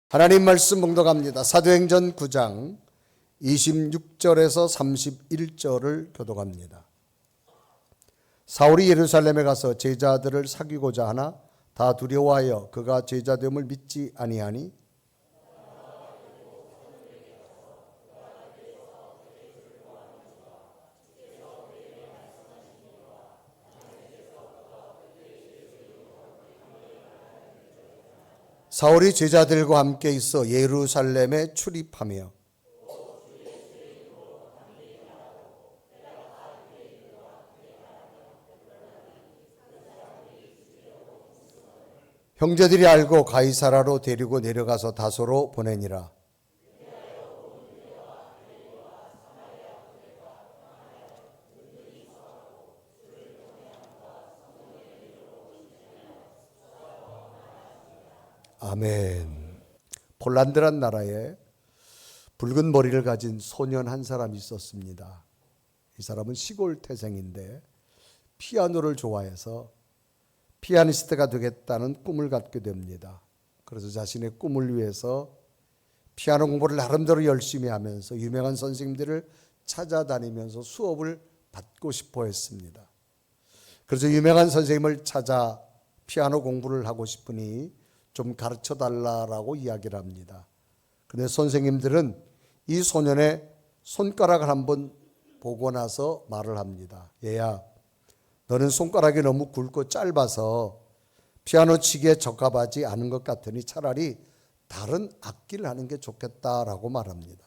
하나님 말씀 봉독합니다. 사도행전 9장 26절에서 31절을 교독합니다. 사울이 예루살렘에 가서 제자들을 사귀고자 하나 다 두려워하여 그가 제자됨을 믿지 아니하니 사울이 제자들과 함께 있어 예루살렘에 출입하며 형제들이 알고 가이사라로 데리고 내려가서 다소로 보내니라. 아멘. 폴란드란 나라에 붉은 머리를 가진 소년 한 사람이 있었습니다. 이 사람은 시골 태생인데 피아노를 좋아해서 피아니스트가 되겠다는 꿈을 갖게 됩니다. 그래서 자신의 꿈을 위해서 피아노 공부를 나름대로 열심히 하면서 유명한 선생님들을 찾아다니면서 수업을 받고 싶어 했습니다. 그래서 유명한 선생님을 찾아 피아노 공부를 하고 싶으니 좀 가르쳐 달라고 이야기를 합니다. 그런데 선생님들은 이 소년의 손가락을 한번 보고 나서 말을 합니다. 얘야, 너는 손가락이 너무 굵고 짧아서 피아노 치기에 적합하지 않은 것 같으니 차라리 다른 악기를 하는 게 좋겠다라고 말합니다.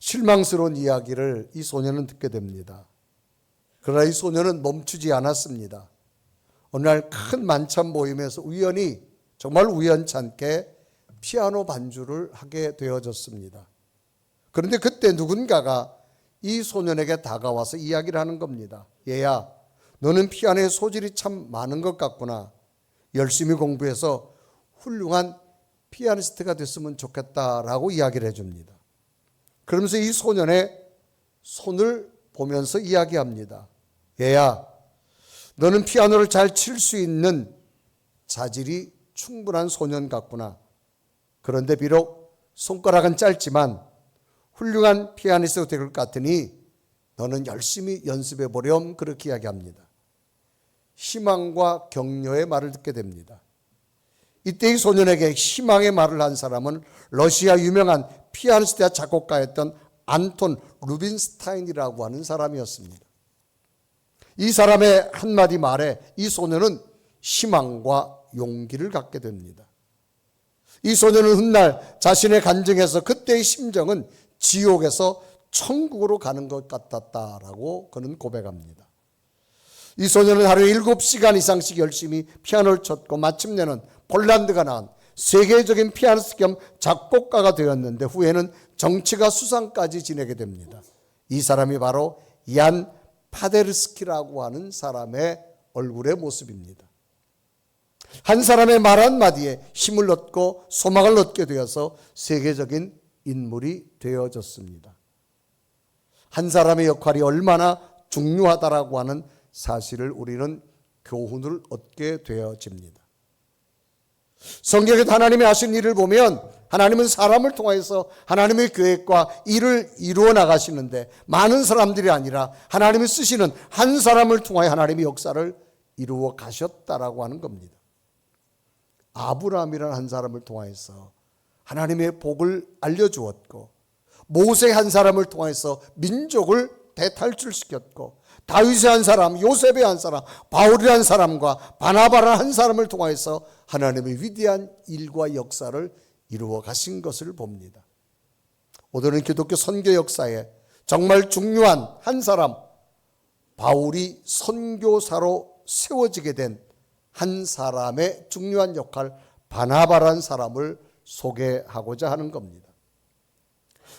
실망스러운 이야기를 이 소년은 듣게 됩니다. 그러나 이 소년은 멈추지 않았습니다. 어느 날 큰 만찬 모임에서 우연히 정말 우연찮게 피아노 반주를 하게 되어졌습니다. 그런데 그때 누군가가 이 소년에게 다가와서 이야기를 하는 겁니다. 얘야, 너는 피아노에 소질이 참 많은 것 같구나. 열심히 공부해서 훌륭한 피아니스트가 됐으면 좋겠다라고 이야기를 해줍니다. 그러면서 이 소년의 손을 보면서 이야기합니다. 얘야, 너는 피아노를 잘 칠 수 있는 자질이 충분한 소년 같구나. 그런데 비록 손가락은 짧지만 훌륭한 피아니스트가 될 것 같으니 너는 열심히 연습해 보렴. 그렇게 이야기합니다. 희망과 격려의 말을 듣게 됩니다. 이때 이 소년에게 희망의 말을 한 사람은 러시아 유명한 피아니스트와 작곡가였던 안톤 루빈스타인이라고 하는 사람이었습니다. 이 사람의 한마디 말에 이 소년은 희망과 용기를 갖게 됩니다. 이 소년은 훗날 자신의 간증에서 그때의 심정은 지옥에서 천국으로 가는 것 같았다라고 그는 고백합니다. 이 소년은 하루에 7시간 이상씩 열심히 피아노를 쳤고 마침내는 폴란드가 낳은 세계적인 피아니스트 겸 작곡가가 되었는데 후에는 정치가 수상까지 지내게 됩니다. 이 사람이 바로 얀 파데르스키라고 하는 사람의 얼굴의 모습입니다. 한 사람의 말 한마디에 힘을 얻고 소망을 얻게 되어서 세계적인 인물이 되어졌습니다. 한 사람의 역할이 얼마나 중요하다라고 하는 사실을 우리는 교훈을 얻게 되어집니다. 성경에서 하나님이 하신 일을 보면 하나님은 사람을 통해서 하나님의 계획과 일을 이루어 나가시는데 많은 사람들이 아니라 하나님이 쓰시는 한 사람을 통하여 하나님의 역사를 이루어 가셨다라고 하는 겁니다. 아브라함이라는 한 사람을 통해서 하나님의 복을 알려주었고 모세 한 사람을 통해서 민족을 대탈출시켰고 다윗의 한 사람, 요셉의 한 사람, 바울의 한 사람과 바나바라는 한 사람을 통해서 하나님의 위대한 일과 역사를 이루어 가신 것을 봅니다. 오늘은 기독교 선교 역사에 정말 중요한 한 사람, 바울이 선교사로 세워지게 된 한 사람의 중요한 역할, 바나바라는 사람을 소개하고자 하는 겁니다.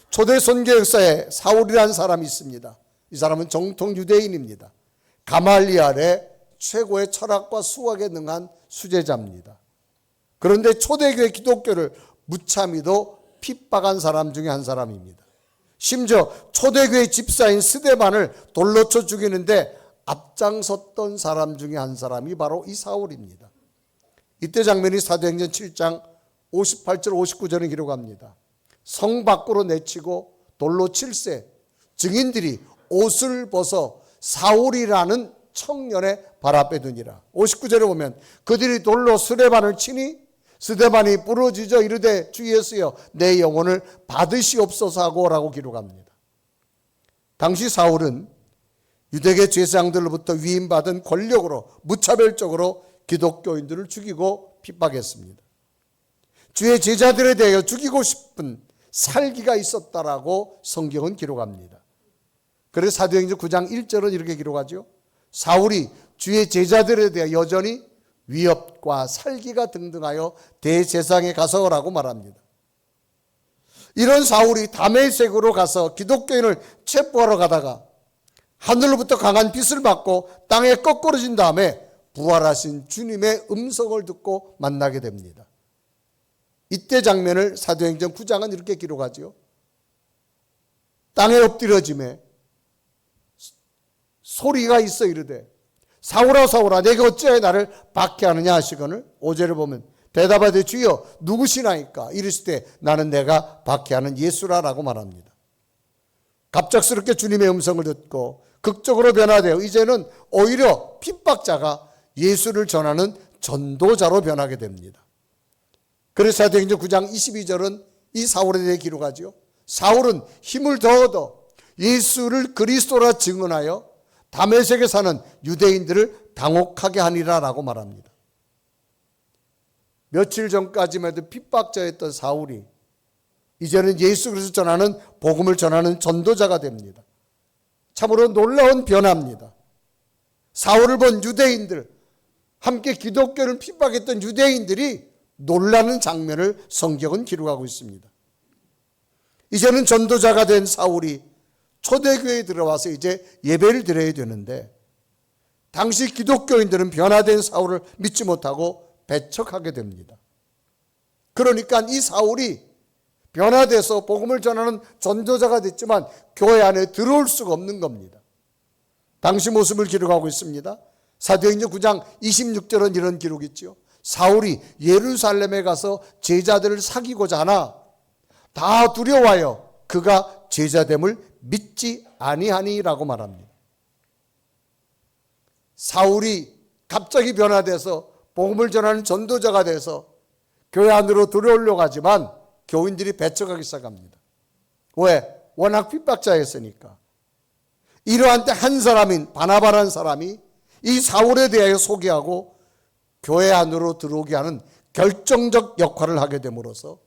초대 선교 역사에 사울이라는 사람이 있습니다. 이 사람은 정통 유대인입니다. 가말리알의 최고의 철학과 수학에 능한 수제자입니다. 그런데 초대교회 기독교를 무참히도 핍박한 사람 중에 한 사람입니다. 심지어 초대교회 집사인 스데반을 돌로 쳐 죽이는데 앞장섰던 사람 중에 한 사람이 바로 이 사울입니다. 이때 장면이 사도행전 7장 58절 59절은 기록합니다. 성 밖으로 내치고 돌로 칠세 증인들이 옷을 벗어 사울이라는 청년의 발 앞에 두니라. 59절에 보면 그들이 돌로 스데반을 치니 스데반이 부러지져 이르되 주 예수여 내 영혼을 받으시옵소서 하고라고 기록합니다. 당시 사울은 유대계 제사장들로부터 위임받은 권력으로 무차별적으로 기독교인들을 죽이고 핍박했습니다. 주의 제자들에 대하여 죽이고 싶은 살기가 있었다라고 성경은 기록합니다. 그래서 사도행전 9장 1절은 이렇게 기록하죠. 사울이 주의 제자들에 대해 여전히 위협과 살기가 등등하여 대제사장에 가서라고 말합니다. 이런 사울이 다메섹으로 가서 기독교인을 체포하러 가다가 하늘로부터 강한 빛을 받고 땅에 꺾어진 다음에 부활하신 주님의 음성을 듣고 만나게 됩니다. 이때 장면을 사도행전 9장은 이렇게 기록하죠. 땅에 엎드려짐에 소리가 있어 이르되 사울아 사울아 내가 어찌하여 나를 박해하느냐 하시거늘 5절을 보면 대답하되 주여 누구시나이까 이르시되 나는 내가 박해하는 예수라라고 말합니다. 갑작스럽게 주님의 음성을 듣고 극적으로 변화되어 이제는 오히려 핍박자가 예수를 전하는 전도자로 변하게 됩니다. 그래서 사도행전 9장 22절은 이 사울에 대해 기록하죠. 사울은 힘을 더 얻어 예수를 그리스도라 증언하여 다메섹에 사는 유대인들을 당혹하게 하니라라고 말합니다. 며칠 전까지만 해도 핍박자였던 사울이 이제는 예수 그리스도 전하는 복음을 전하는 전도자가 됩니다. 참으로 놀라운 변화입니다. 사울을 본 유대인들, 함께 기독교를 핍박했던 유대인들이 놀라는 장면을 성경은 기록하고 있습니다. 이제는 전도자가 된 사울이 초대교회에 들어와서 이제 예배를 드려야 되는데 당시 기독교인들은 변화된 사울을 믿지 못하고 배척하게 됩니다. 그러니까 이 사울이 변화돼서 복음을 전하는 전도자가 됐지만 교회 안에 들어올 수가 없는 겁니다. 당시 모습을 기록하고 있습니다. 사도행전 9장 26절은 이런 기록이 있죠. 사울이 예루살렘에 가서 제자들을 사귀고자 하나 다 두려워하여 그가 제자됨을 믿지 아니하니라고 말합니다. 사울이 갑자기 변화돼서 복음을 전하는 전도자가 돼서 교회 안으로 들어오려고 하지만 교인들이 배척하기 시작합니다. 왜? 워낙 핍박자였으니까. 이러한 때 한 사람인 바나바라는 사람이 이 사울에 대하여 소개하고 교회 안으로 들어오게 하는 결정적 역할을 하게 됨으로써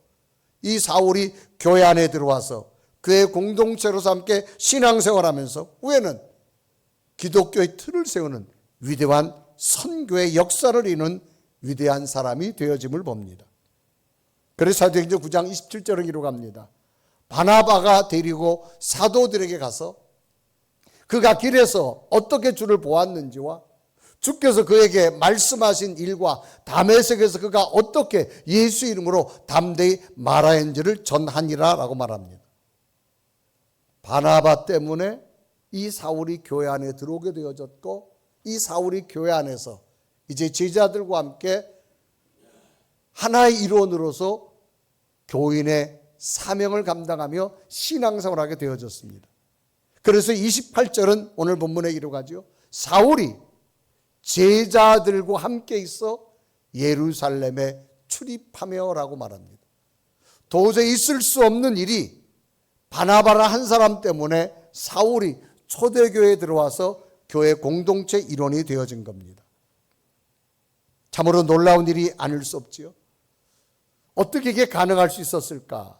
이 사울이 교회 안에 들어와서 그의 공동체로서 함께 신앙생활하면서 후에는 기독교의 틀을 세우는 위대한 선교의 역사를 이룬 위대한 사람이 되어짐을 봅니다. 그래서 사도행전 9장 27절을 기록합니다. 바나바가 데리고 사도들에게 가서 그가 길에서 어떻게 주를 보았는지와 주께서 그에게 말씀하신 일과 다메섹에서 그가 어떻게 예수 이름으로 담대히 말하는지를 전하니라 라고 말합니다. 바나바 때문에 이 사울이 교회 안에 들어오게 되어졌고 이 사울이 교회 안에서 이제 제자들과 함께 하나의 일원으로서 교인의 사명을 감당하며 신앙생활을 하게 되어졌습니다. 그래서 28절은 오늘 본문에 기록하죠. 사울이 제자들과 함께 있어 예루살렘에 출입하며 라고 말합니다. 도저히 있을 수 없는 일이 바나바라 한 사람 때문에 사울이 초대교회에 들어와서 교회 공동체 일원이 되어진 겁니다. 참으로 놀라운 일이 아닐 수 없지요. 어떻게 이게 가능할 수 있었을까?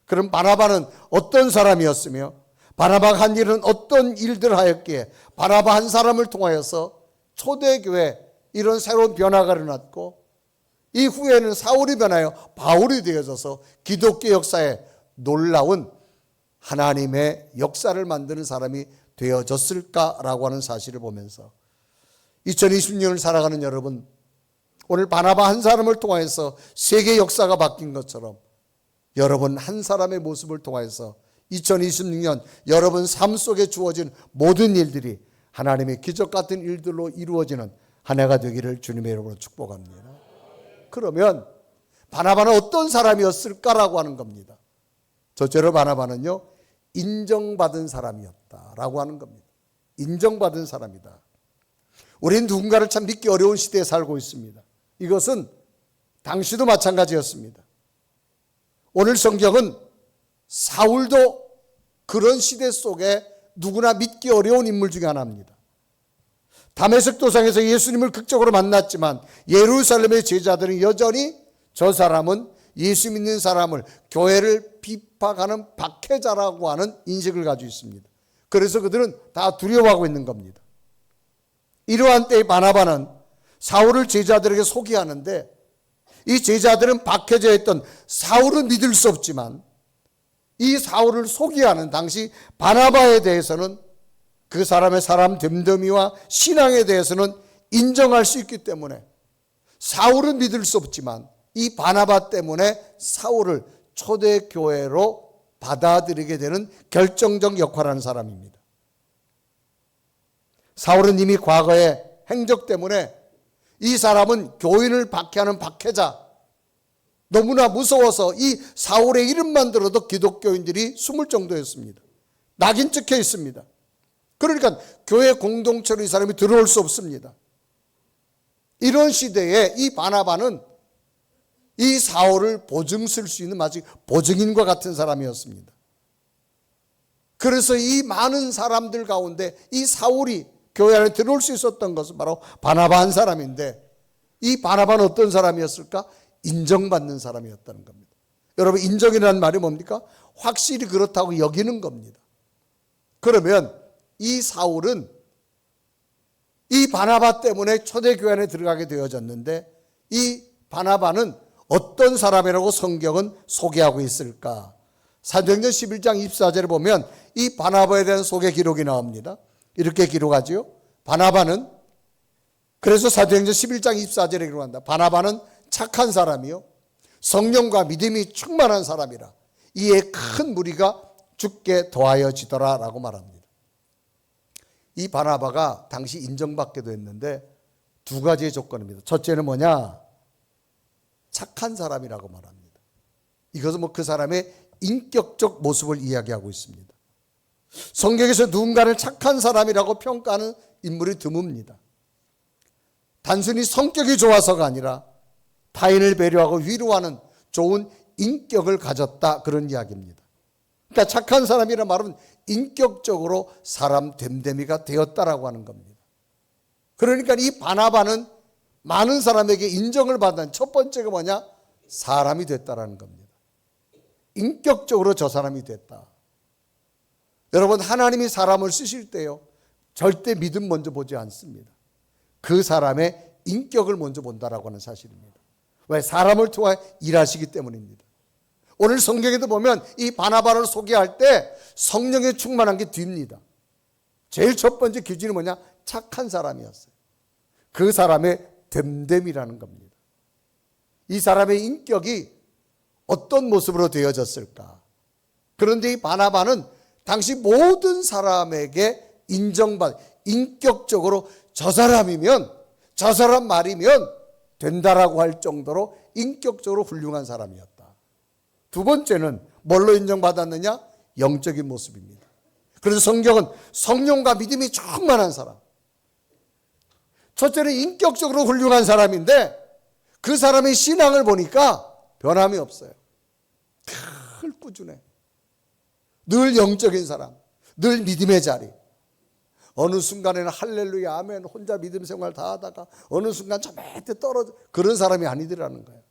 그럼 바나바는 어떤 사람이었으며 바나바가 한 일은 어떤 일들을 하였기에 바나바 한 사람을 통하여서 초대교회 이런 새로운 변화가 일어났고 이후에는 사울이 변하여 바울이 되어져서 기독교 역사에 놀라운 하나님의 역사를 만드는 사람이 되어졌을까라고 하는 사실을 보면서 2020년을 살아가는 여러분, 오늘 바나바 한 사람을 통해서 세계 역사가 바뀐 것처럼 여러분 한 사람의 모습을 통해서 2026년 여러분 삶 속에 주어진 모든 일들이 하나님의 기적 같은 일들로 이루어지는 한 해가 되기를 주님의 이름으로 축복합니다. 그러면 바나바는 어떤 사람이었을까라고 하는 겁니다. 첫째로 바나바는요, 인정받은 사람이었다라고 하는 겁니다. 인정받은 사람이다. 우리는 누군가를 참 믿기 어려운 시대에 살고 있습니다. 이것은 당시도 마찬가지였습니다. 오늘 성경은 사울도 그런 시대 속에 누구나 믿기 어려운 인물 중에 하나입니다. 다메섹 도상에서 예수님을 극적으로 만났지만 예루살렘의 제자들은 여전히 저 사람은 예수 믿는 사람을, 교회를 비판하는 박해자라고 하는 인식을 가지고 있습니다. 그래서 그들은 다 두려워하고 있는 겁니다. 이러한 때의 바나바는 사울을 제자들에게 소개하는데, 이 제자들은 박해자였던 사울은 믿을 수 없지만 이 사울을 소개하는 당시 바나바에 대해서는 그 사람의 사람 됨됨이와 신앙에 대해서는 인정할 수 있기 때문에 사울은 믿을 수 없지만 이 바나바 때문에 사울을 초대교회로 받아들이게 되는 결정적 역할을 하는 사람입니다. 사울은 이미 과거의 행적 때문에 이 사람은 교인을 박해하는 박해자, 너무나 무서워서 이 사울의 이름만 들어도 기독교인들이 숨을 정도였습니다. 낙인 찍혀 있습니다. 그러니까 교회 공동체로 이 사람이 들어올 수 없습니다. 이런 시대에 이 바나바는 이 사울을 보증 쓸 수 있는 마치 보증인과 같은 사람이었습니다. 그래서 이 많은 사람들 가운데 이 사울이 교회 안에 들어올 수 있었던 것은 바로 바나바 한 사람인데, 이 바나바는 어떤 사람이었을까? 인정받는 사람이었다는 겁니다. 여러분, 인정이라는 말이 뭡니까? 확실히 그렇다고 여기는 겁니다. 그러면 이 사울은 이 바나바 때문에 초대교회 안에 들어가게 되어졌는데, 이 바나바는 어떤 사람이라고 성경은 소개하고 있을까? 사도행전 11장 24절에 보면 이 바나바에 대한 소개 기록이 나옵니다. 이렇게 기록하지요. 바나바는, 그래서 사도행전 11장 24절에 기록한다. 바나바는 착한 사람이요, 성령과 믿음이 충만한 사람이라 이에 큰 무리가 죽게 더하여지더라 라고 말합니다. 이 바나바가 당시 인정받기도 했는데 두 가지의 조건입니다. 첫째는 뭐냐? 착한 사람이라고 말합니다. 이것은 그 사람의 인격적 모습을 이야기하고 있습니다. 성경에서 누군가를 착한 사람이라고 평가하는 인물이 드뭅니다. 단순히 성격이 좋아서가 아니라 타인을 배려하고 위로하는 좋은 인격을 가졌다, 그런 이야기입니다. 그러니까 착한 사람이란 말은 인격적으로 사람 됨됨이가 되었다라고 하는 겁니다. 그러니까 이 바나바는 많은 사람에게 인정을 받는 첫 번째가 뭐냐? 사람이 됐다라는 겁니다. 인격적으로 저 사람이 됐다. 여러분, 하나님이 사람을 쓰실 때요, 절대 믿음 먼저 보지 않습니다. 그 사람의 인격을 먼저 본다라고 하는 사실입니다. 왜? 사람을 통해 일하시기 때문입니다. 오늘 성경에도 보면 이 바나바를 소개할 때 성령에 충만한 게 뒤입니다. 제일 첫 번째 기준이 뭐냐? 착한 사람이었어요. 그 사람의 됨됨이라는 겁니다. 이 사람의 인격이 어떤 모습으로 되어졌을까? 그런데 이 바나바는 당시 모든 사람에게 인격적으로 저 사람이면, 저 사람 말이면 된다라고 할 정도로 인격적으로 훌륭한 사람이었다. 두 번째는 뭘로 인정받았느냐? 영적인 모습입니다. 그래서 성경은 성령과 믿음이 충만한 사람. 첫째는 인격적으로 훌륭한 사람인데 그 사람의 신앙을 보니까 변함이 없어요. 늘 꾸준해. 늘 영적인 사람, 늘 믿음의 자리. 어느 순간에는 할렐루야 아멘 혼자 믿음 생활 다 하다가 어느 순간 저 밑에 떨어져, 그런 사람이 아니더라는 거예요.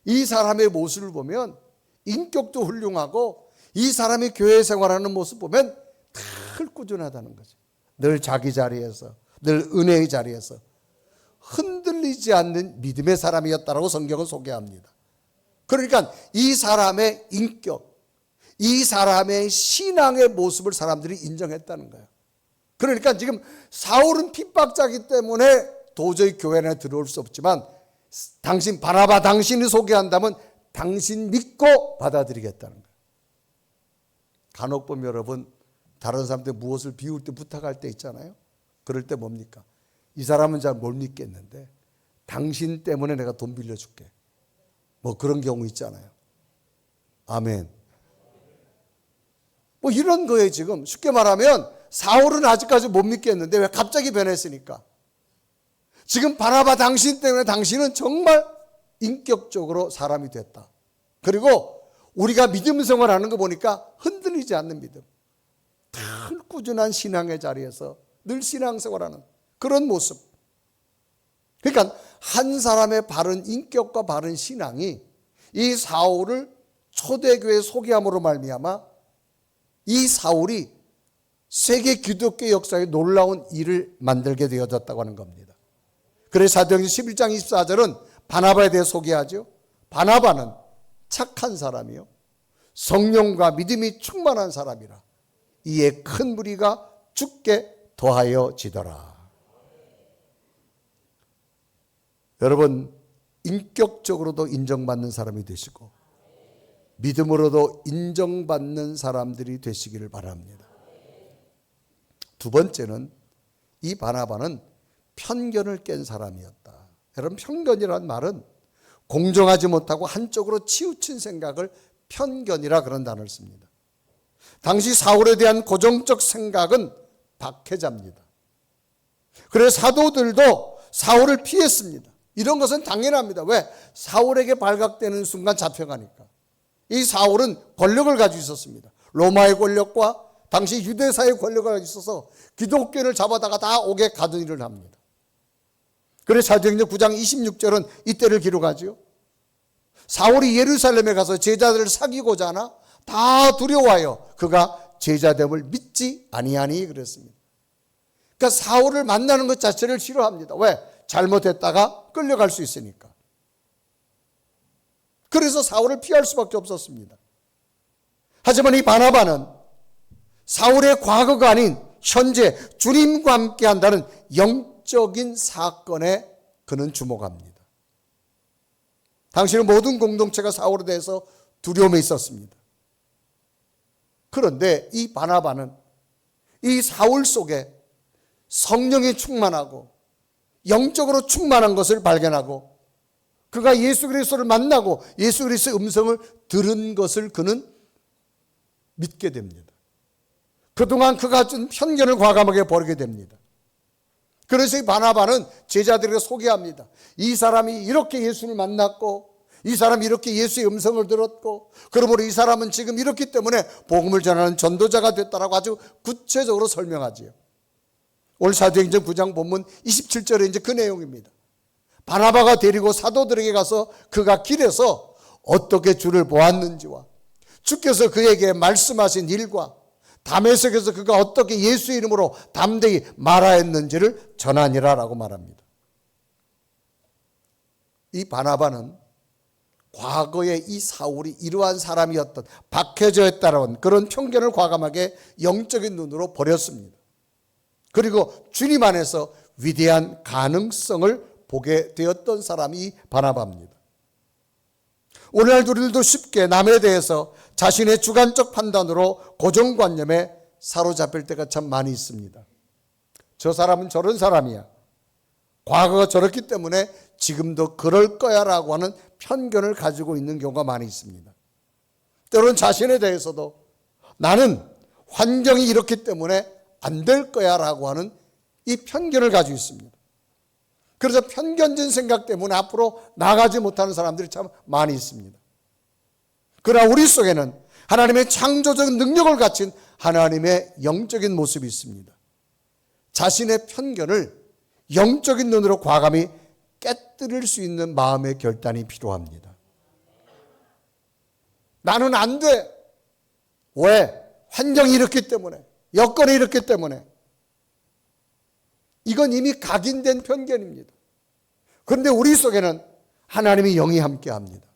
이 사람의 모습을 보면 인격도 훌륭하고 이 사람이 교회 생활하는 모습 보면 늘 꾸준하다는 거죠. 늘 자기 자리에서, 늘 은혜의 자리에서 흔들리지 않는 믿음의 사람이었다라고 성경은 소개합니다. 그러니까 이 사람의 인격, 이 사람의 신앙의 모습을 사람들이 인정했다는 거예요. 그러니까 지금 사울은 핍박자이기 때문에 도저히 교회 안에 들어올 수 없지만 당신 바나바 당신이 소개한다면 당신 믿고 받아들이겠다는 거예요. 간혹 보면 여러분 다른 사람들 무엇을 비울 때 부탁할 때 있잖아요. 그럴 때 뭡니까? 이 사람은 잘 못 믿겠는데 당신 때문에 내가 돈 빌려줄게. 뭐 그런 경우 있잖아요. 아멘. 뭐 이런 거에 지금 쉽게 말하면 사울은 아직까지 못 믿겠는데 왜 갑자기 변했으니까. 지금 바나바 당신 때문에 당신은 정말 인격적으로 사람이 됐다. 그리고 우리가 믿음 생활하는 거 보니까 흔들리지 않는 믿음. 늘 꾸준한 신앙의 자리에서 늘 신앙생활하는 그런 모습. 그러니까 한 사람의 바른 인격과 바른 신앙이 이 사울을 초대교회 소개함으로 말미암아 이 사울이 세계 기독교 역사에 놀라운 일을 만들게 되어졌다고 하는 겁니다. 그래서 사도행전 11장 24절은 바나바에 대해 소개하죠. 바나바는 착한 사람이요 성령과 믿음이 충만한 사람이라 이에 큰 무리가 주께 더하여지더라. 여러분, 인격적으로도 인정받는 사람이 되시고 믿음으로도 인정받는 사람들이 되시기를 바랍니다. 두 번째는 이 바나바는 편견을 깬 사람이었다. 여러분, 편견이란 말은 공정하지 못하고 한쪽으로 치우친 생각을 편견이라 그런 단어를 씁니다. 당시 사울에 대한 고정적 생각은 박해자입니다. 그래서 사도들도 사울을 피했습니다. 이런 것은 당연합니다. 왜? 사울에게 발각되는 순간 잡혀가니까. 이 사울은 권력을 가지고 있었습니다. 로마의 권력과 당시 유대사의 권력을 가지고 있어서 기독교를 잡아다가 다 옥에 가둔 일을 합니다. 그래서 사도행전 9장 26절은 이때를 기록하죠. 사울이 예루살렘에 가서 제자들을 사귀고자 하나 다 두려워하여 그가 제자됨을 믿지 아니하니 그랬습니다. 그러니까 사울을 만나는 것 자체를 싫어합니다. 왜? 잘못했다가 끌려갈 수 있으니까. 그래서 사울을 피할 수밖에 없었습니다. 하지만 이 바나바는 사울의 과거가 아닌 현재 주님과 함께 한다는 영적인 사건에 그는 주목합니다. 당시는 모든 공동체가 사울에 대해서 두려움에 있었습니다. 그런데 이 바나바는 이 사울 속에 성령이 충만하고 영적으로 충만한 것을 발견하고 그가 예수 그리스도를 만나고 예수 그리스도의 음성을 들은 것을 그는 믿게 됩니다. 그동안 그가 준 편견을 과감하게 버리게 됩니다. 그래서 이 바나바는 제자들에게 소개합니다. 이 사람이 이렇게 예수를 만났고 이 사람이 이렇게 예수의 음성을 들었고 그러므로 이 사람은 지금 이렇기 때문에 복음을 전하는 전도자가 됐다라고 아주 구체적으로 설명하지요. 오늘 사도행전 9장 본문 27절에 이제 그 내용입니다. 바나바가 데리고 사도들에게 가서 그가 길에서 어떻게 주를 보았는지와 주께서 그에게 말씀하신 일과 다메섹에서 그가 어떻게 예수의 이름으로 담대히 말하였는지를 전하니라라고 말합니다. 이 바나바는 과거에 이 사울이 이러한 사람이었던 박해져 있다라는 그런 편견을 과감하게 영적인 눈으로 버렸습니다. 그리고 주님 안에서 위대한 가능성을 보게 되었던 사람이 바나바입니다. 오늘날 우리들도 쉽게 남에 대해서 자신의 주관적 판단으로 고정관념에 사로잡힐 때가 참 많이 있습니다. 저 사람은 저런 사람이야. 과거가 저렇기 때문에 지금도 그럴 거야 라고 하는 편견을 가지고 있는 경우가 많이 있습니다. 때로는 자신에 대해서도 나는 환경이 이렇기 때문에 안 될 거야 라고 하는 이 편견을 가지고 있습니다. 그래서 편견진 생각 때문에 앞으로 나가지 못하는 사람들이 참 많이 있습니다. 그러나 우리 속에는 하나님의 창조적 능력을 갖춘 하나님의 영적인 모습이 있습니다. 자신의 편견을 영적인 눈으로 과감히 깨뜨릴 수 있는 마음의 결단이 필요합니다. 나는 안 돼. 왜? 환경이 이렇기 때문에, 여건이 이렇기 때문에. 이건 이미 각인된 편견입니다. 그런데 우리 속에는 하나님이 영이 함께합니다.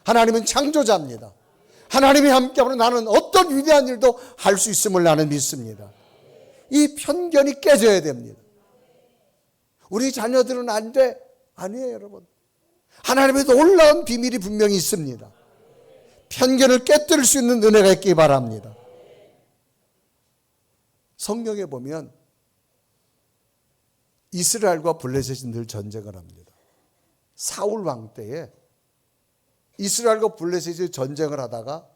하나님은 창조자입니다. 하나님이 함께하면 나는 어떤 위대한 일도 할 수 있음을 나는 믿습니다. 이 편견이 깨져야 됩니다. 우리 자녀들은 안 돼. 아니에요, 여러분. 하나님의 놀라운 비밀이 분명히 있습니다. 편견을 깨뜨릴 수 있는 은혜가 있기 바랍니다. 성경에 보면 이스라엘과 블레셋이 늘 전쟁을 합니다. 사울 왕 때에 이스라엘과 블레셋이 전쟁을 하다가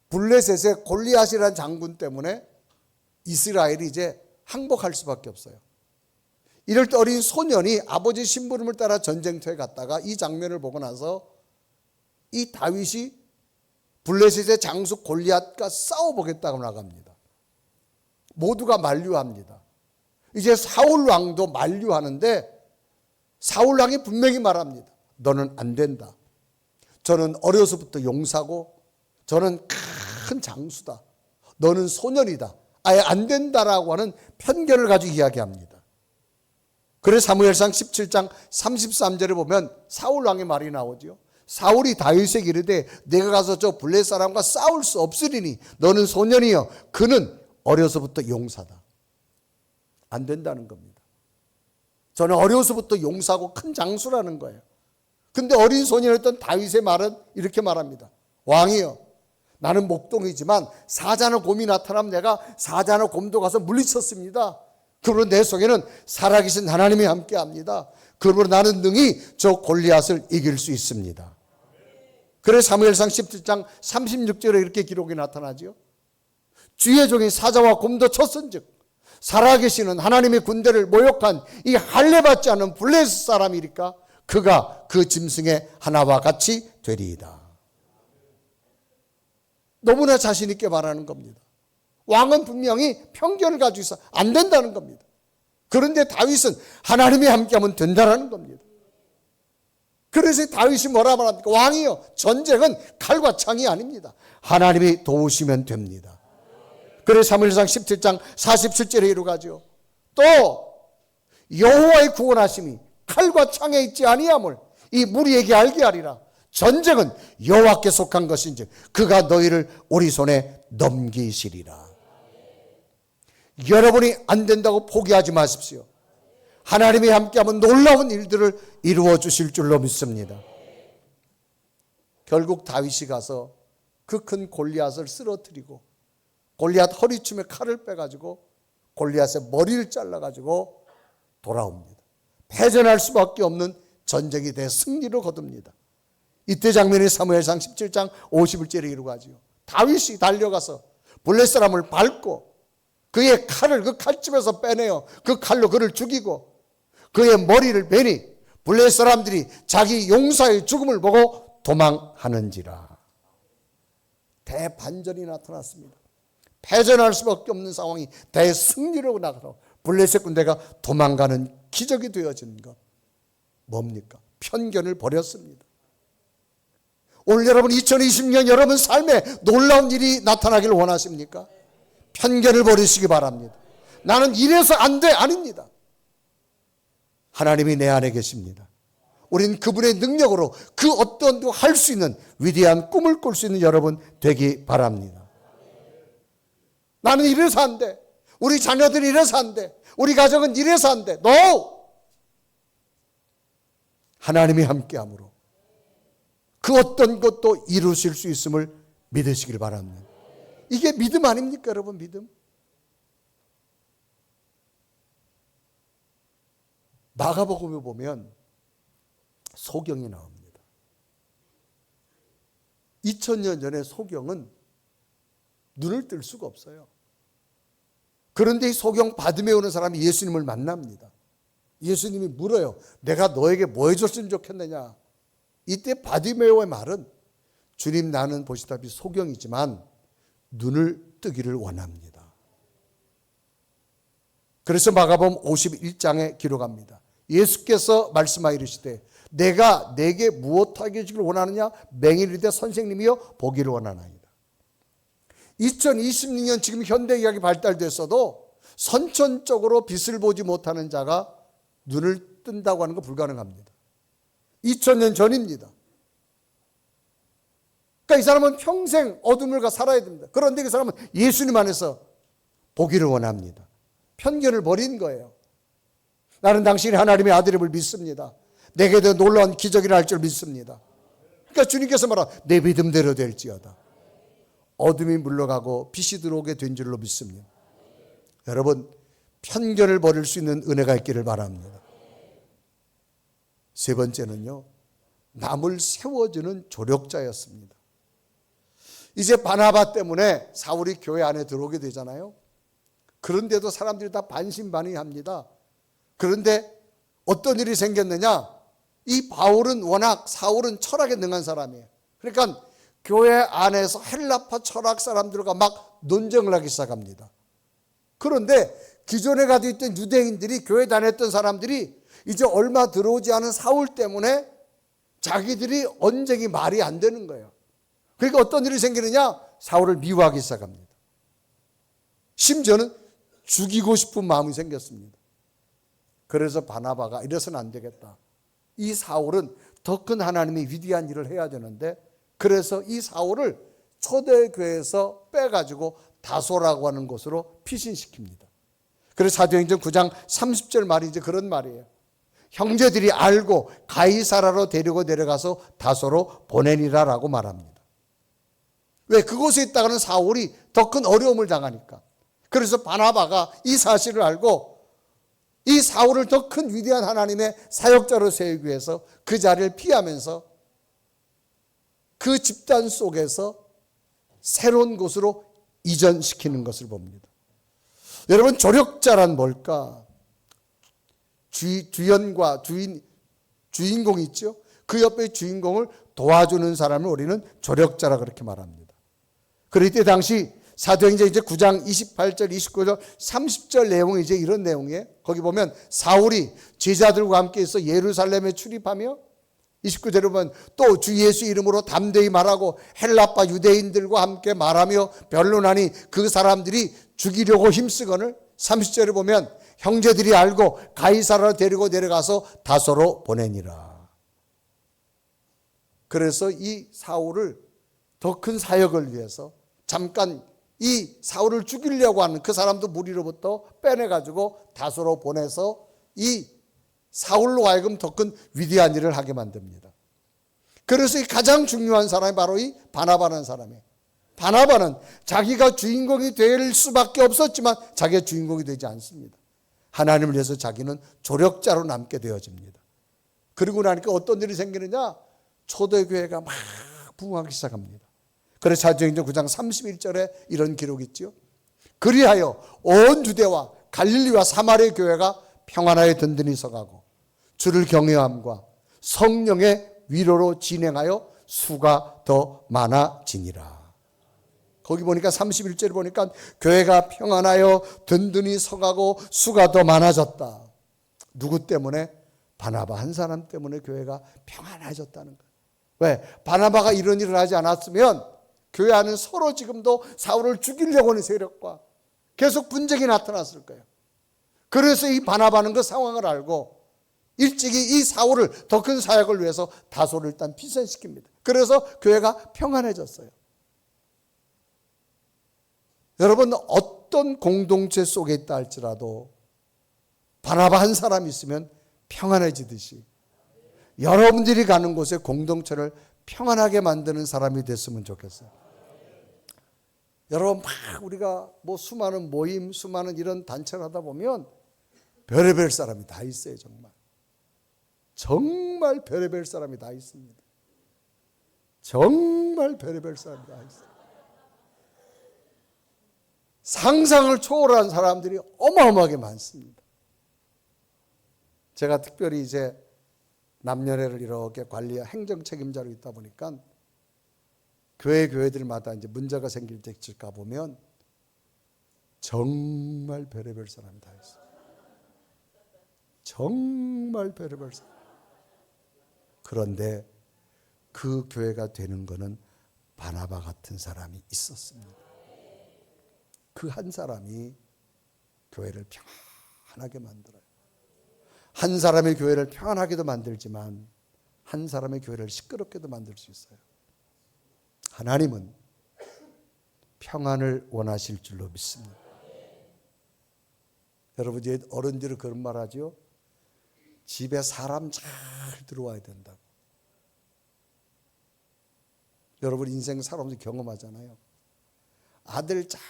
블레셋의 골리앗이라는 장군 때문에 이스라엘이 이제 항복할 수밖에 없어요. 이럴 때 어린 소년이 아버지 심부름을 따라 전쟁터에 갔다가 이 장면을 보고 나서 이 다윗이 블레셋의 장수 골리앗과 싸워보겠다고 나갑니다. 모두가 만류합니다. 이제 사울 왕도 만류하는데 사울 왕이 분명히 말합니다. 너는 안 된다. 저는 어려서부터 용사고 저는 큰 장수다. 너는 소년이다. 아예 안 된다라고 하는 편견을 가지고 이야기합니다. 그래서 사무엘상 17장 33절에 보면 사울 왕의 말이 나오죠. 사울이 다윗에게 이르되 내가 가서 저 블레셋 사람과 싸울 수 없으리니 너는 소년이여 그는 어려서부터 용사다. 안 된다는 겁니다. 저는 어려서부터 용사고 큰 장수라는 거예요. 근데 어린 소년이었던 다윗의 말은 이렇게 말합니다. 왕이여 나는 목동이지만 사자나 곰이 나타나면 내가 사자나 곰도 가서 물리쳤습니다. 그러므로 내 속에는 살아계신 하나님이 함께합니다. 그러므로 나는 능히 저 골리앗을 이길 수 있습니다. 그래서 사무엘상 17장 36절에 이렇게 기록이 나타나죠. 주의 종이 사자와 곰도 쳤은즉 살아계시는 하나님의 군대를 모욕한 이 할례받지 않은 블레셋 사람이니까 그가 그 짐승의 하나와 같이 되리이다. 너무나 자신 있게 말하는 겁니다. 왕은 분명히 편견을 가지고 있어 안 된다는 겁니다. 그런데 다윗은 하나님이 함께하면 된다는 겁니다. 그래서 다윗이 뭐라 말합니까? 왕이요 전쟁은 칼과 창이 아닙니다. 하나님이 도우시면 됩니다. 그래서 사무엘상 17장 47절에 이루어가죠. 또 여호와의 구원하심이 칼과 창에 있지 아니함을 이 무리에게 알게 하리라. 전쟁은 여호와께 속한 것인지 그가 너희를 우리 손에 넘기시리라. 여러분이 안 된다고 포기하지 마십시오. 하나님이 함께하면 놀라운 일들을 이루어 주실 줄로 믿습니다. 결국 다윗이 가서 그 큰 골리앗을 쓰러뜨리고 골리앗 허리춤에 칼을 빼가지고 골리앗의 머리를 잘라가지고 돌아옵니다. 패전할 수밖에 없는 전쟁이 대승리로 거둡니다. 이때 장면이 사무엘상 17장 51절에 이루어가지요. 다윗이 달려가서 블레셋 사람을 밟고 그의 칼을 그 칼집에서 빼내어 그 칼로 그를 죽이고 그의 머리를 베니 블레셋 사람들이 자기 용사의 죽음을 보고 도망하는지라. 대반전이 나타났습니다. 패전할 수밖에 없는 상황이 대승리로 나가서 블레셋 군대가 도망가는 기적이 되어진 것 뭡니까? 편견을 버렸습니다. 오늘 여러분 2020년 여러분 삶에 놀라운 일이 나타나기를 원하십니까? 편견을 버리시기 바랍니다. 나는 이래서 안 돼 아닙니다. 하나님이 내 안에 계십니다. 우린 그분의 능력으로 그 어떤 할 수 있는 위대한 꿈을 꿀 수 있는 여러분 되기 바랍니다. 나는 이래서 안 돼. 우리 자녀들이 이래서 안 돼. 우리 가정은 이래서 안 돼. No! 하나님이 함께함으로 그 어떤 것도 이루실 수 있음을 믿으시길 바랍니다. 이게 믿음 아닙니까 여러분? 믿음. 마가복음에 보면 소경이 나옵니다. 2000년 전에 소경은 눈을 뜰 수가 없어요. 그런데 이 소경 바디메 오는 사람이 예수님을 만납니다. 예수님이 물어요. 내가 너에게 뭐 해줬으면 좋겠느냐. 이때 바디메오의 말은 주님 나는 보시다시피 소경이지만 눈을 뜨기를 원합니다. 그래서 마가복음 51장에 기록합니다. 예수께서 말씀하여 이르시되 내가 내게 무엇하게 해주기를 원하느냐. 맹인이되 선생님이여 보기를 원하나이다. 2026년 지금 현대의학이 발달됐어도 선천적으로 빛을 보지 못하는 자가 눈을 뜬다고 하는 건 불가능합니다. 2000년 전입니다. 그러니까 이 사람은 평생 어둠을 가 살아야 됩니다. 그런데 그 사람은 예수님 안에서 보기를 원합니다. 편견을 버린 거예요. 나는 당신이 하나님의 아들임을 믿습니다. 내게 더 놀라운 기적이라 할 줄 믿습니다. 그러니까 주님께서 말하 내 믿음대로 될지어다. 어둠이 물러가고 빛이 들어오게 된 줄로 믿습니다. 여러분 편견을 버릴 수 있는 은혜가 있기를 바랍니다. 세 번째는요. 남을 세워주는 조력자였습니다. 이제 바나바 때문에 사울이 교회 안에 들어오게 되잖아요. 그런데도 사람들이 다 반신반의합니다. 그런데 어떤 일이 생겼느냐? 이 바울은 워낙 사울은 철학에 능한 사람이에요. 그러니까 교회 안에서 헬라파 철학 사람들과 막 논쟁을 하기 시작합니다. 그런데 기존에 가지고 있던 유대인들이 교회 다녔던 사람들이 이제 얼마 들어오지 않은 사울 때문에 자기들이 언쟁이 말이 안 되는 거예요. 그러니까 어떤 일이 생기느냐? 사울을 미워하기 시작합니다. 심지어는 죽이고 싶은 마음이 생겼습니다. 그래서 바나바가 이래서는 안 되겠다. 이 사울은 더 큰 하나님의 위대한 일을 해야 되는데, 그래서 이 사울을 초대교회에서 빼가지고 다소라고 하는 곳으로 피신시킵니다. 그래서 사도행전 9장 30절 말이 이제 그런 말이에요. 형제들이 알고 가이사라로 데리고 내려가서 다소로 보내니라라고 말합니다. 왜? 그곳에 있다가는 사울이 더 큰 어려움을 당하니까. 그래서 바나바가 이 사실을 알고 이 사울을 더 큰 위대한 하나님의 사역자로 세우기 위해서 그 자리를 피하면서 그 집단 속에서 새로운 곳으로 이전시키는 것을 봅니다. 여러분, 조력자란 뭘까? 주연과 주인공이 있죠. 그 옆에 주인공을 도와주는 사람을 우리는 조력자라 그렇게 말합니다. 그럴 때 당시 사도행전 이제 9장 28절, 29절, 30절 내용이 이제 이런 내용이에요. 거기 보면 사울이 제자들과 함께 있어 예루살렘에 출입하며 29절에 보면 또 주 예수 이름으로 담대히 말하고 헬라파 유대인들과 함께 말하며 변론하니 그 사람들이 죽이려고 힘쓰거늘 30절에 보면 형제들이 알고 가이사라로 데리고 내려가서 다소로 보내니라. 그래서 이 사울을 더 큰 사역을 위해서 잠깐 이 사울을 죽이려고 하는 그 사람도 무리로부터 빼내가지고 다소로 보내서 이 사울로 하여금 더 큰 위대한 일을 하게 만듭니다. 그래서 이 가장 중요한 사람이 바로 이 바나바라는 사람이에요. 바나바는 자기가 주인공이 될 수밖에 없었지만 자기가 주인공이 되지 않습니다. 하나님을 위해서 자기는 조력자로 남게 되어집니다. 그리고 나니까 어떤 일이 생기느냐? 초대교회가 막 부흥하기 시작합니다. 그래서 사도행전 9장 31절에 이런 기록이 있죠. 그리하여 온 유대와 갈릴리와 사마리아 교회가 평안하여 든든히 서가고 주를 경외함과 성령의 위로로 진행하여 수가 더 많아지니라. 거기 보니까 31절에 보니까 교회가 평안하여 든든히 서가고 수가 더 많아졌다. 누구 때문에? 바나바 한 사람 때문에 교회가 평안해졌다는 거예요. 왜? 바나바가 이런 일을 하지 않았으면 교회 안은 서로 지금도 사울을 죽이려고 하는 세력과 계속 분쟁이 나타났을 거예요. 그래서 이 바나바는 그 상황을 알고 일찍이 이 사울을 더 큰 사역을 위해서 다소를 일단 피선시킵니다. 그래서 교회가 평안해졌어요. 여러분, 어떤 공동체 속에 있다 할지라도 바나바 한 사람이 있으면 평안해지듯이 여러분들이 가는 곳에 공동체를 평안하게 만드는 사람이 됐으면 좋겠어요. 여러분, 막 우리가 뭐 수많은 모임, 수많은 이런 단체를 하다 보면 별의별 사람이 다 있어요. 정말 별의별 사람이 다 있습니다. 정말 별의별 사람이 다 있어요. 상상을 초월한 사람들이 어마어마하게 많습니다. 제가 특별히 이제 남녀회를 이렇게 관리할 행정 책임자로 있다 보니까 교회들마다 이제 문제가 생길 때 가보면 정말 별의별 사람이 다 있어요. 정말 별의별 사람. 그런데 그 교회가 되는 것은 바나바 같은 사람이 있었습니다. 그 한 사람이 교회를 평안하게 만들어요. 한 사람의 교회를 평안하게도 만들지만 한 사람의 교회를 시끄럽게도 만들 수 있어요. 하나님은 평안을 원하실 줄로 믿습니다. 여러분, 이제 어른들은 그런 말 하죠. 집에 사람 잘 들어와야 된다고. 여러분, 인생 살아오면서 경험하잖아요. 아들 잘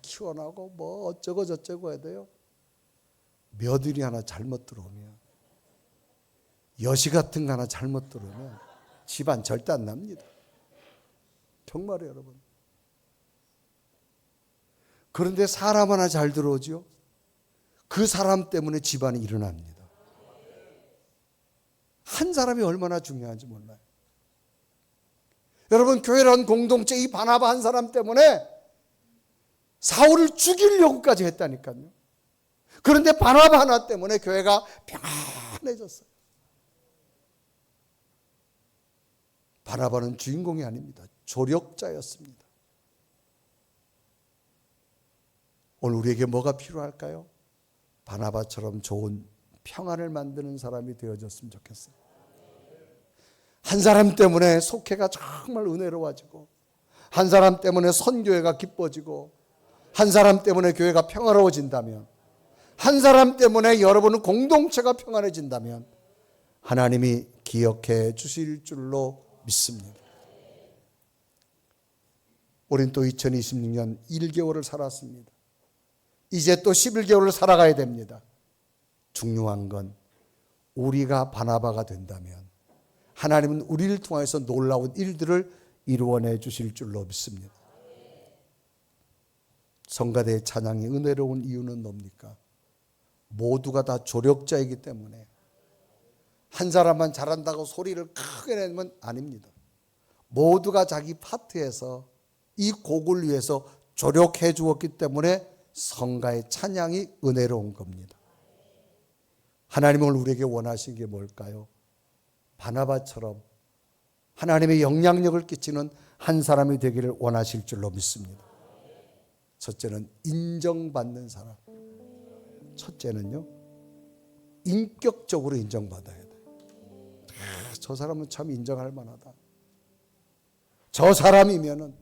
키워나고 뭐 어쩌고 저쩌고 해야 돼요. 며느리 하나 잘못 들어오면, 여시 같은 거 하나 잘못 들어오면 집안 절대 안 납니다. 정말요, 여러분. 그런데 사람 하나 잘 들어오죠. 그 사람 때문에 집안이 일어납니다. 한 사람이 얼마나 중요한지 몰라요. 여러분, 교회라는 공동체, 이 바나바 한 사람 때문에 사울을 죽이려고까지 했다니까요. 그런데 바나바 하나 때문에 교회가 평안해졌어요. 바나바는 주인공이 아닙니다. 조력자였습니다. 오늘 우리에게 뭐가 필요할까요? 바나바처럼 좋은 평안을 만드는 사람이 되어졌으면 좋겠어요. 한 사람 때문에 속회가 정말 은혜로워지고, 한 사람 때문에 선교회가 기뻐지고, 한 사람 때문에 교회가 평화로워진다면, 한 사람 때문에 여러분은 공동체가 평안해진다면 하나님이 기억해 주실 줄로 믿습니다. 우린 또 2026년 1개월을 살았습니다. 이제 또 11개월을 살아가야 됩니다. 중요한 건 우리가 바나바가 된다면 하나님은 우리를 통해서 놀라운 일들을 이루어내 주실 줄로 믿습니다. 성가대의 찬양이 은혜로운 이유는 뭡니까? 모두가 다 조력자이기 때문에 한 사람만 잘한다고 소리를 크게 내면 아닙니다. 모두가 자기 파트에서 이 곡을 위해서 조력해 주었기 때문에 성가의 찬양이 은혜로운 겁니다. 하나님은 우리에게 원하신 게 뭘까요? 바나바처럼 하나님의 영향력을 끼치는 한 사람이 되기를 원하실 줄로 믿습니다. 첫째는 인정받는 사람. 첫째는요, 인격적으로 인정받아야 돼. 저 사람은 참 인정할 만하다. 저 사람이면은,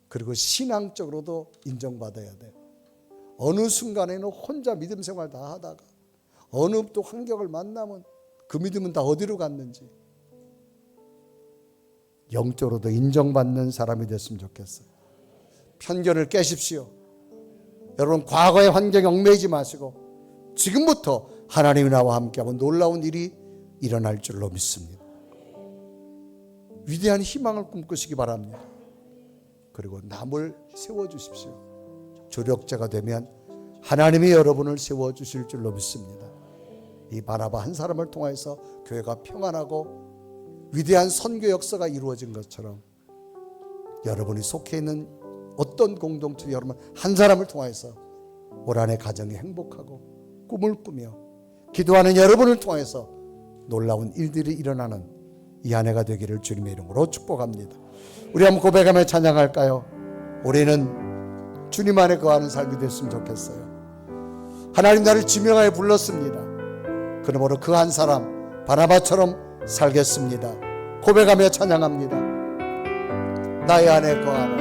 그리고 신앙적으로도 인정받아야 돼. 어느 순간에는 혼자 믿음 생활 다 하다가 어느 또 환경을 만나면 그 믿음은 다 어디로 갔는지, 영적으로도 인정받는 사람이 됐으면 좋겠어요. 편견을 깨십시오. 여러분, 과거의 환경에 얽매이지 마시고 지금부터 하나님이 나와 함께하면 놀라운 일이 일어날 줄로 믿습니다. 위대한 희망을 꿈꾸시기 바랍니다. 그리고 남을 세워주십시오. 조력자가 되면 하나님이 여러분을 세워주실 줄로 믿습니다. 이 바나바 한 사람을 통해서 교회가 평안하고 위대한 선교 역사가 이루어진 것처럼 여러분이 속해 있는 어떤 공동체 여러분 한 사람을 통해서 올 한해 가정이 행복하고 꿈을 꾸며 기도하는 여러분을 통해서 놀라운 일들이 일어나는 이 한 해가 되기를 주님의 이름으로 축복합니다. 우리 한번 고백하며 찬양할까요? 올해는 주님 안에 거하는 삶이 됐으면 좋겠어요. 하나님 나를 지명하여 불렀습니다. 그러므로 그 한 사람 바나바처럼 살겠습니다. 고백하며 찬양합니다. 나의 안에 거하라.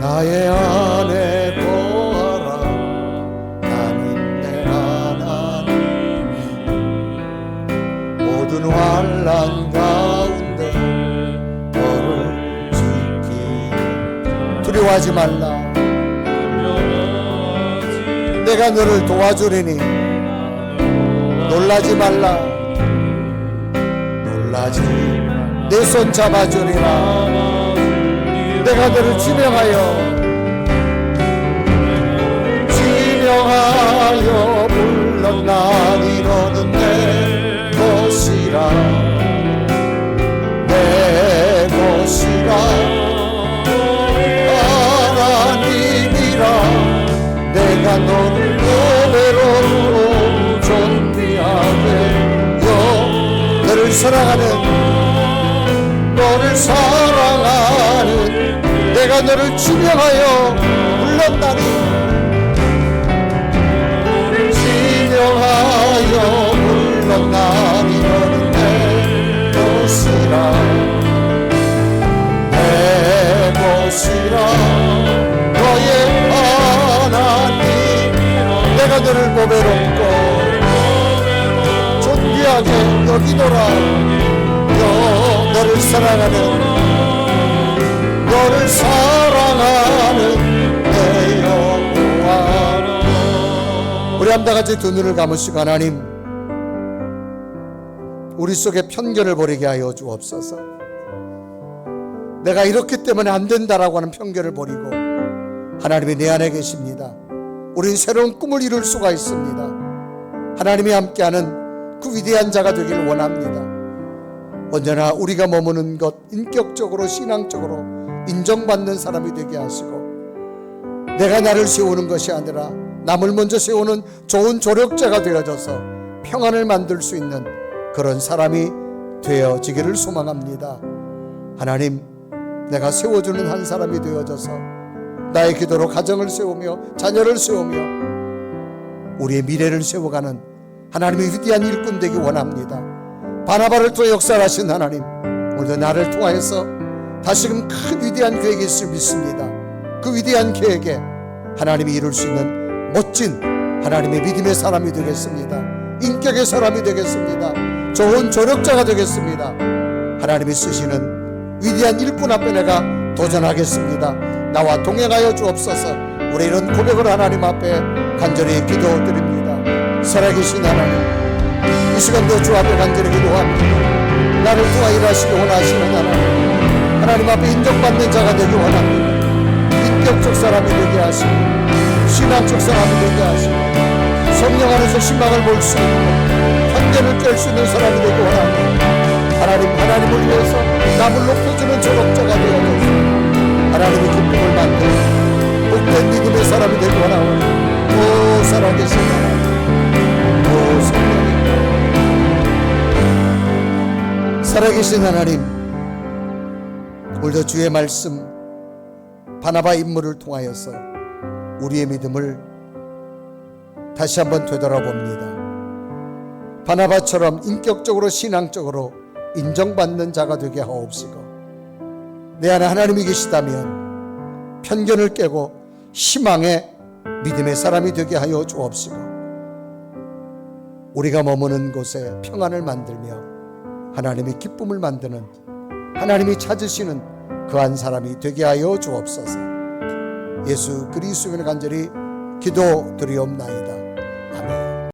나의 안에 거하라. 나는 내 하나님. 모든 환난 가운데 너를 지키리. 두려워하지 말라. 내가 너를 도와주리니 놀라지 말라. 놀라지 내 손 잡아주리라. 내가 너를 지명하여 불렀나니 너는 내 것이라. 내 것이라. 하나님이라. 내가 너를 고백으로 존귀하게 너를 사랑하는 내가 너를 지명하여 불렀다니. 지명하여 불렀나니 너는 내 것이라. 내 것이라. 너의 하나님. 내가 너를 보배롭고 존귀하게 여기노라. 너를 사랑하는 내 여호와. 우리 함 다 같이 두 눈을 감으시고 하나님, 우리 속에 편견을 버리게 하여 주옵소서. 내가 이렇기 때문에 안 된다라고 하는 편견을 버리고 하나님이 내 안에 계십니다. 우린 새로운 꿈을 이룰 수가 있습니다. 하나님이 함께하는 그 위대한 자가 되기를 원합니다. 언제나 우리가 머무는 것, 인격적으로 신앙적으로 인정받는 사람이 되게 하시고, 내가 나를 세우는 것이 아니라 남을 먼저 세우는 좋은 조력자가 되어져서 평안을 만들 수 있는 그런 사람이 되어지기를 소망합니다. 하나님, 내가 세워주는 한 사람이 되어져서 나의 기도로 가정을 세우며 자녀를 세우며 우리의 미래를 세워가는 하나님의 위대한 일꾼 되기 원합니다. 바나바를 통해 역사하신 하나님, 오늘도 나를 통하여서 다시금 큰 위대한 계획이 있을 믿습니다. 그 위대한 계획에 하나님이 이룰 수 있는 멋진 하나님의 믿음의 사람이 되겠습니다. 인격의 사람이 되겠습니다. 좋은 조력자가 되겠습니다. 하나님이 쓰시는 위대한 일꾼 앞에 내가 도전하겠습니다. 나와 동행하여 주옵소서. 우리 이런 고백을 하나님 앞에 간절히 기도드립니다. 살아계신 하나님, 이 시간도 주 앞에 간절히 기도합니다. 나를 도와 일하시기 원하시는 하나님, 하나님 앞에 인정받는 자가 되기 원합니다. 인격적 사람이 되게 하시고 신앙적 사람이 되게 하시고 성령 안에서 신망을 볼 수 있고 편견을 깰 수 있는 사람이 되기 원합니다. 하나님, 하나님을 위해서 남을 높여주는 조력자가 되어줘서 하나님의 기쁨을 만드는 복된 믿음의 사람이 되기 원하오니, 오 살아계신 하나님, 오 성령님, 살아계신 하나님, 오늘도 주의 말씀 바나바 인물을 통하여서 우리의 믿음을 다시 한번 되돌아봅니다. 바나바처럼 인격적으로 신앙적으로 인정받는 자가 되게 하옵시고, 내 안에 하나님이 계시다면 편견을 깨고 희망의 믿음의 사람이 되게 하여 주옵시고, 우리가 머무는 곳에 평안을 만들며 하나님의 기쁨을 만드는, 하나님이 찾으시는 그한 사람이 되게 하여 주옵소서. 예수 그리스도의 간절히 기도드리옵나이다.